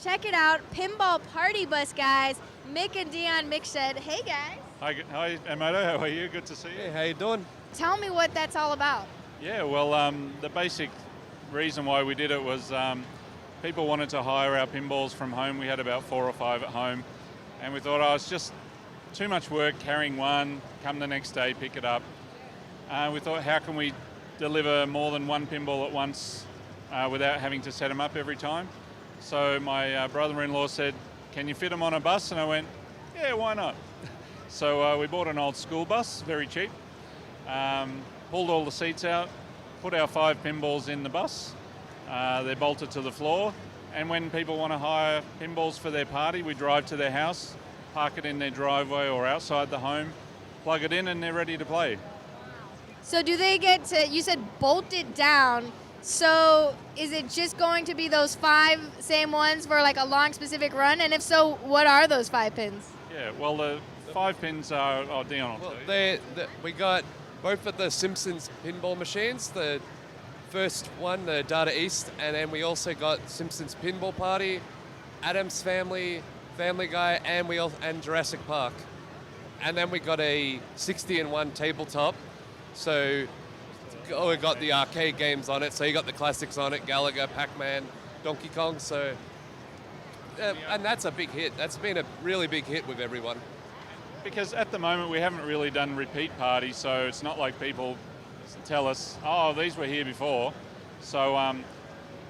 Check it out, Pinball Party Bus, guys. Mick and Dion, Miksad. Hey, guys. Hi, Amato. How are you? Good to see you. Hey, how you doing? Tell me what that's all about. Yeah, well, the basic reason why we did it was people wanted to hire our pinballs from home. We had about 4 or 5 at home, and we thought, it's just too much work carrying one, come the next day, pick it up. We thought, how can we deliver more than one pinball at once without having to set them up every time? So my brother-in-law said, can you fit them on a bus? And I went, yeah, why not? So we bought an old school bus, very cheap, pulled all the seats out, put our 5 pinballs in the bus. They're bolted to the floor, and when people want to hire pinballs for their party, we drive to their house, park it in their driveway or outside the home, plug it in, and they're ready to play. So do they get to, you said bolt it down, so is it just going to be those 5 same ones for like a long specific run? And if so, what are those 5 pins? Yeah, well, the 5 pins are, Dion will tell you. We got both of the Simpsons pinball machines, the first one, the Data East, and then we also got Simpsons Pinball Party, Addams Family, Family Guy, and Jurassic Park. And then we got a 60-in-1 tabletop. So we got the arcade games on it. So you got the classics on it, Gallagher, Pac-Man, Donkey Kong. So, and that's a big hit. That's been a really big hit with everyone. Because at the moment we haven't really done repeat parties, so it's not like people tell us, these were here before. So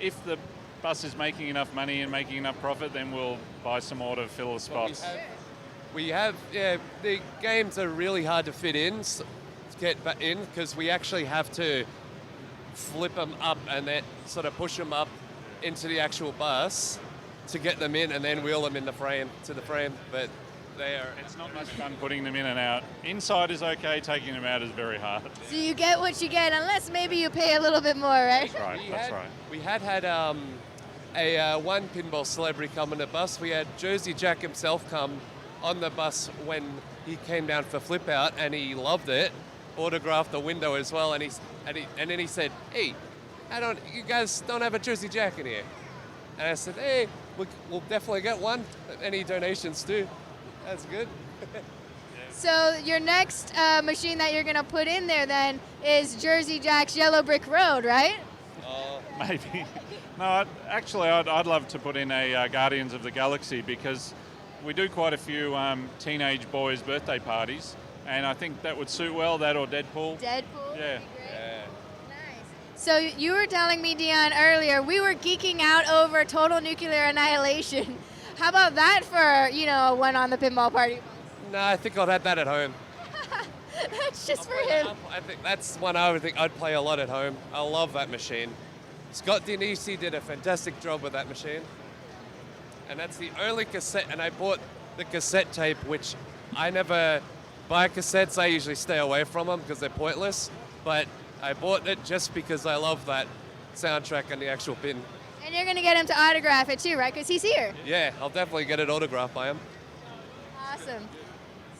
if the bus is making enough money and making enough profit, then we'll buy some more to fill the spots. We have, the games are really hard to fit in, because we actually have to flip them up and then sort of push them up into the actual bus to get them in and then wheel them in the frame. But it's not much fun putting them in and out. Inside is okay, taking them out is very hard. So you get what you get, unless maybe you pay a little bit more, right? That's right. We had a one pinball celebrity come on the bus. We had Jersey Jack himself come on the bus when he came down for Flip Out, and he loved it. Autographed the window as well, and then he said, "Hey, you guys don't have a Jersey Jack in here?" And I said, "Hey, we'll definitely get one. Any donations too." That's good. So your next machine that you're gonna put in there then is Jersey Jack's Yellow Brick Road, right? Maybe. No, I'd love to put in a Guardians of the Galaxy, because we do quite a few teenage boys' birthday parties, and I think that would suit well, that or Deadpool. Deadpool? Yeah. Nice. So you were telling me, Dion, earlier, we were geeking out over Total Nuclear Annihilation. How about that for, one on the Pinball Party? No, I think I'd have that at home. That's just for him. I think that's one I would think I'd play a lot at home. I love that machine. Scott Denisi did a fantastic job with that machine. And that's the only cassette, and I bought the cassette tape, which I never buy cassettes. I usually stay away from them because they're pointless. But I bought it just because I love that soundtrack and the actual pin. And you're going to get him to autograph it too, right? Because he's here. Yeah, I'll definitely get it autographed by him. Awesome.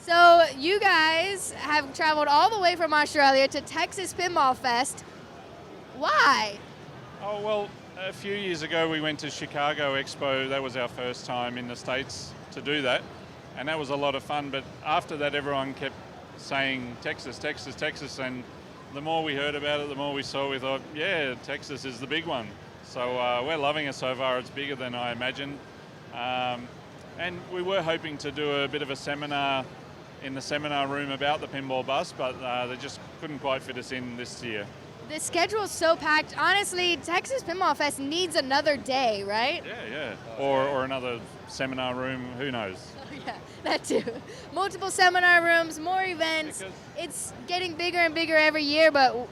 So you guys have traveled all the way from Australia to Texas Pinball Fest. Why? Oh, well, a few years ago we went to Chicago Expo. That was our first time in the States to do that, and that was a lot of fun. But after that, everyone kept saying Texas, Texas, Texas, and the more we heard about it, the more we saw, we thought, yeah, Texas is the big one. So we're loving it so far. It's bigger than I imagined. And we were hoping to do a bit of a seminar in the seminar room about the pinball bus, but they just couldn't quite fit us in this year. The schedule's so packed. Honestly, Texas Pinball Fest needs another day, right? Yeah. Or another seminar room, who knows? Oh, yeah, that too. Multiple seminar rooms, more events. It's getting bigger and bigger every year, but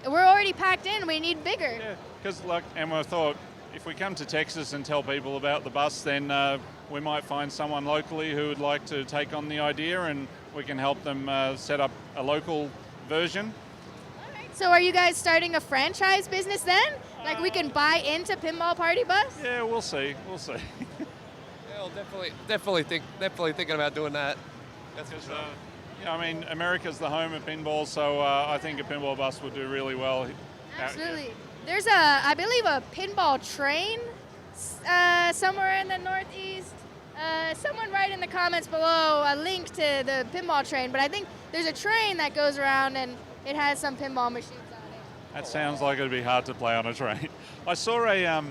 we're already packed in. We need bigger. Yeah, because like Emma thought, if we come to Texas and tell people about the bus, then we might find someone locally who would like to take on the idea, and we can help them set up a local version. So are you guys starting a franchise business then? Like we can buy into Pinball Party Bus? Yeah, we'll see. Yeah, we'll definitely thinking about doing that. That's for sure. I mean, America's the home of pinball, so I think a pinball bus would do really well. Absolutely. There's I believe a pinball train somewhere in the northeast. Someone write in the comments below a link to the pinball train, but I think there's a train that goes around and it has some pinball machines on it. That sounds like it'd be hard to play on a train. I saw a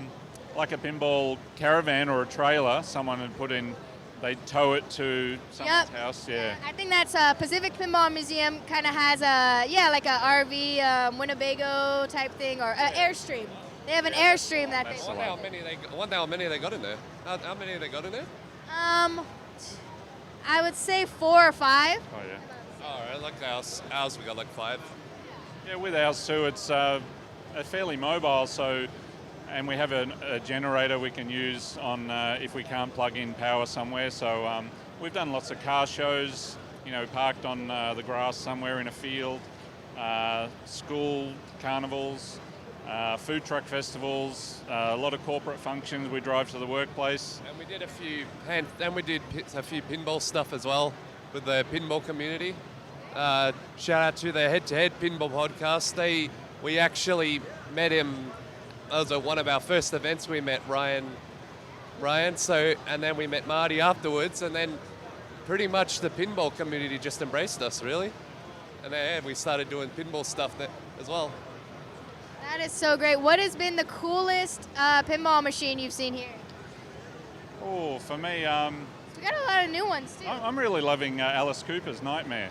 like a pinball caravan or a trailer someone had put in. They tow it to someone's house. Yeah. I think that's Pacific Pinball Museum. Kind of has like a RV Winnebago type thing or Airstream. They have an Airstream that That's they. the I wonder how many they got in there. How many they got in there? I would say 4 or 5. Oh yeah. All right, like ours we got like 5. Yeah, with ours too, it's fairly mobile. So, and we have a generator we can use on if we can't plug in power somewhere. So we've done lots of car shows. You know, parked on the grass somewhere in a field. School carnivals. Food truck festivals, a lot of corporate functions. We drive to the workplace, And we did a few pinball stuff as well with the pinball community. Shout out to the Head to Head Pinball podcast. We actually met him. That was one of our first events. We met Ryan. So, and then we met Marty afterwards, and then pretty much the pinball community just embraced us, really. And then we started doing pinball stuff as well. That is so great. What has been the coolest pinball machine you've seen here? Oh, for me, We got a lot of new ones too. I'm really loving Alice Cooper's Nightmare.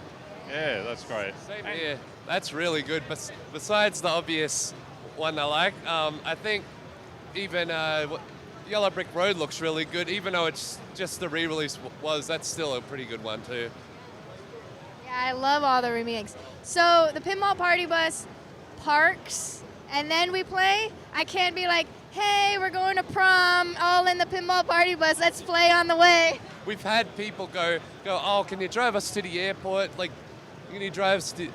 Yeah, that's great. Same here. That's really good. But besides the obvious one I like, I think even Yellow Brick Road looks really good. Even though it's just the re-release that's still a pretty good one too. Yeah, I love all the remakes. So the Pinball Party Bus parks, and then we play. I can't be like, hey, we're going to prom, all in the Pinball Party Bus. Let's play on the way. We've had people go. Oh, can you drive us to the airport? Like, can you drive us to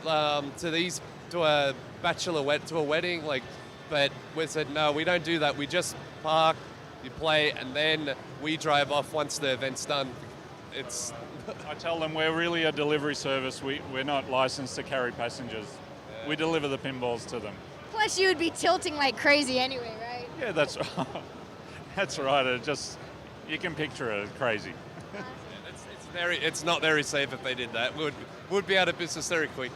a bachelorette, to a wedding? Like, but we said no, we don't do that. We just park, you play, and then we drive off once the event's done. It's. I tell them we're really a delivery service. We're not licensed to carry passengers. Yeah. We deliver the pinballs to them. Plus, you would be tilting like crazy anyway, right? Yeah, that's right. That's right. You can picture it crazy. It's not very safe if they did that. We'd be out of business very quick.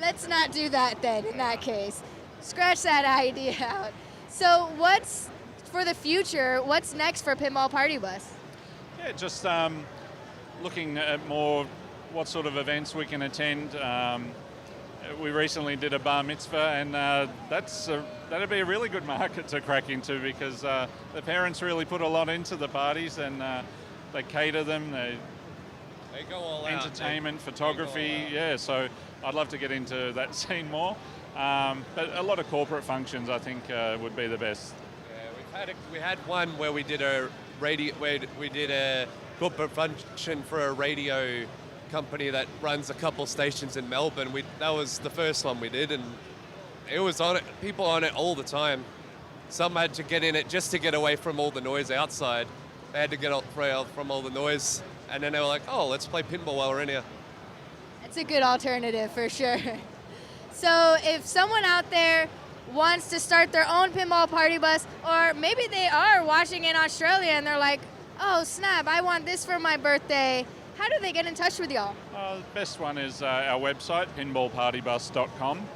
Let's not do that then, in that case. Scratch that idea out. So what's, for the future, what's next for Pinball Party Bus? Yeah, just looking at more what sort of events we can attend. We recently did a bar mitzvah, and that'd be a really good market to crack into because the parents really put a lot into the parties, and they cater them. They go all out. Entertainment, photography, yeah. So I'd love to get into that scene more. But a lot of corporate functions, I think, would be the best. Yeah, we had one where we did a corporate function for a radio company that runs a couple stations in Melbourne. That was the first one we did, and it was on it. People on it all the time. Some had to get in it just to get away from all the noise outside. They had to get from all the noise, and then they were like, "Oh, let's play pinball while we're in here." It's a good alternative for sure. So if someone out there wants to start their own Pinball Party Bus, or maybe they are watching in Australia and they're like, oh snap, I want this for my birthday, how do they get in touch with y'all? The best one is our website, pinballpartybus.com.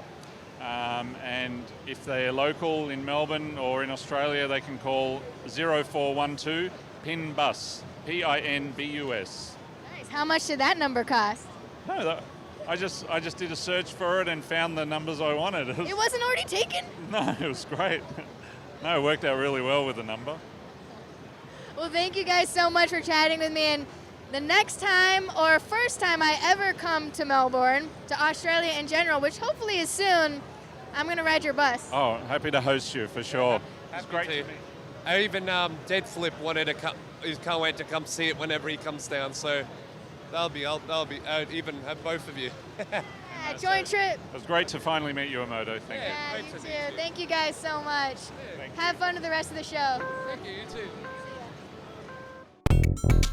And if they're local in Melbourne or in Australia, they can call 0412 PINBUS, PINBUS. Nice. How much did that number cost? No, I just did a search for it and found the numbers I wanted. It wasn't already taken? No, it was great. No, it worked out really well with the number. Well, thank you guys so much for chatting with me. And the next time or first time I ever come to Melbourne, to Australia in general, which hopefully is soon, I'm going to ride your bus. Oh, happy to host you for sure. It's great to be. I even Dead Flip wanted to come. He can't wait to come see it whenever he comes down. So I'd even have both of you. Yeah, joint trip. It was great to finally meet you, Amodo. Thank you. Yeah, me too. Thank you guys so much. Thank you. Have fun with the rest of the show. Thank you. You too.